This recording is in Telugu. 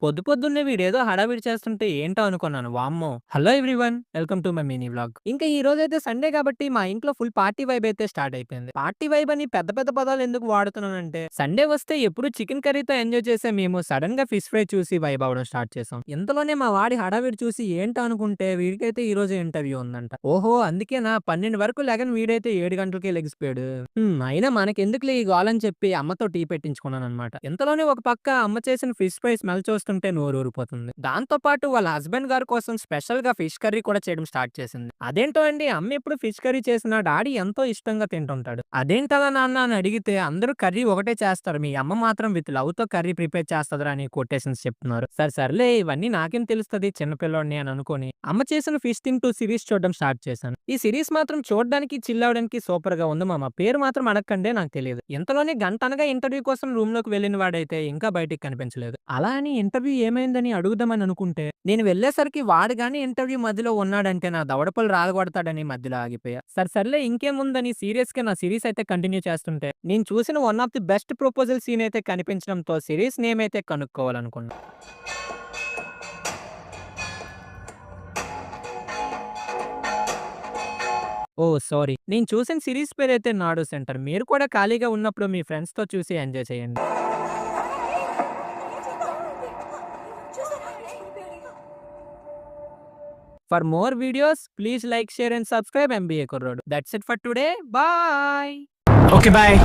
పొద్దు పొద్దున్నే వీడేదో హడావిడి చేస్తుంటే ఏంటో అనుకున్నాను. వామ్మో! Hello everyone. Welcome to my mini vlog. ఇంకా ఈ రోజైతే సండే కాబట్టి మా ఇంట్లో ఫుల్ పార్టీ వైబ్ అయితే స్టార్ట్ అయిపోయింది. పార్టీ వైబ్ అని పెద్ద పెద్ద పదాలు ఎందుకు వాడుతున్నానంటే సండే వస్తే ఎప్పుడు చికెన్ కర్రీతో ఎంజాయ్ చేసే మేము సడెన్‌గా ఫిష్ ఫ్రై చూసి వైబ్ అవ్వడం స్టార్ట్ చేసాం. ఇంతలోనే మా వాడి హడావిడి చూసి ఏంటా అనుకుంటే వీడికైతే ఈ రోజు ఇంటర్వ్యూ ఉందంట. ఓహో! అందుకేనా 12 వరకు లెగని వీడైతే 7 గంటలకే లెగిసిపోయాడు. అయినా మనకెందుకులే ఈ గోలని చెప్పి అమ్మతో టీ పెట్టించుకున్నాననమాట. ఇంతలోనే ఒక పక్క అమ్మ చేసిన ఫిష్ ఫ్రై స్మెల్ చూస్తుంటే నోరూరిపోతుంది. దాంతో పాటు వాళ్ళ హస్బెండ్ గారి కోసం స్పెషల్ గా ఫిష్ కర్రీ కూడా చేయడం స్టార్ట్ చేసింది. అదేంటో అండి అమ్మ ఎప్పుడు ఫిష్ కర్రీ చేసినా డాడీ ఎంతో ఇష్టంగా తింటుంటాడు. అదేంటలా నాన్న అని అడిగితే అందరూ కర్రీ ఒకటే చేస్తారు. మీ అమ్మ మాత్రం విత్ లవ్ తో కర్రీ ప్రిపేర్ చేస్తదిరా అని కొటేషన్స్ చెప్తున్నారు. సరే సర్లే ఇవన్నీ నాకేం తెలుస్తది చిన్నపిల్లోడిని అని అనుకోని అమ్మ చేసిన ఫిష్ తింటూ సిరీస్ చూడడం స్టార్ట్ చేశాను. ఈ సిరీస్ మాత్రం చూడడానికి చిల్ అవ్వడానికి సూపర్ గా ఉంది మామ. పేరు మాత్రం అడక్కండే నాకు తెలియదు. ఇంతలోనే గంటనగా ఇంటర్వ్యూ కోసం రూమ్ లోకి వెళ్ళిన వాడైతే ఇంకా బయటికి కనిపించలేదు. అలా అని ఇంటర్వ్యూ ఏమైందని అడుగుదామని అనుకుంటే నేను వెళ్ళేసరికి వాడు గాని ఇంటర్వ్యూ మధ్యలో ఉన్నాడంటే నా దవడపళ్ళు రాలగొడతాడని మధ్యలో ఆగిపోయా. సరే సర్లే ఇంకేముందని సీరియస్ గా నా సిరీస్ అయితే కంటిన్యూ చేస్తుంటే నేను చూసిన one of the best proposal scene అయితే కనిపించడంతో సిరీస్ నేమ్ అయితే కనుక్కోవాలనుకున్నా. ఓహ్! సారీ. నేను చూసిన సీరీస్ పేరైతే 'నాడు సెంటర్'. మీరు కూడా ఖాళీగా ఉన్నప్పుడు మీ ఫ్రెండ్స్‌తో చూసి ఎంజాయ్ చేయండి. For more videos, please like, share and subscribe MBA Kurrodu. That's it for today. Bye. Okay, bye.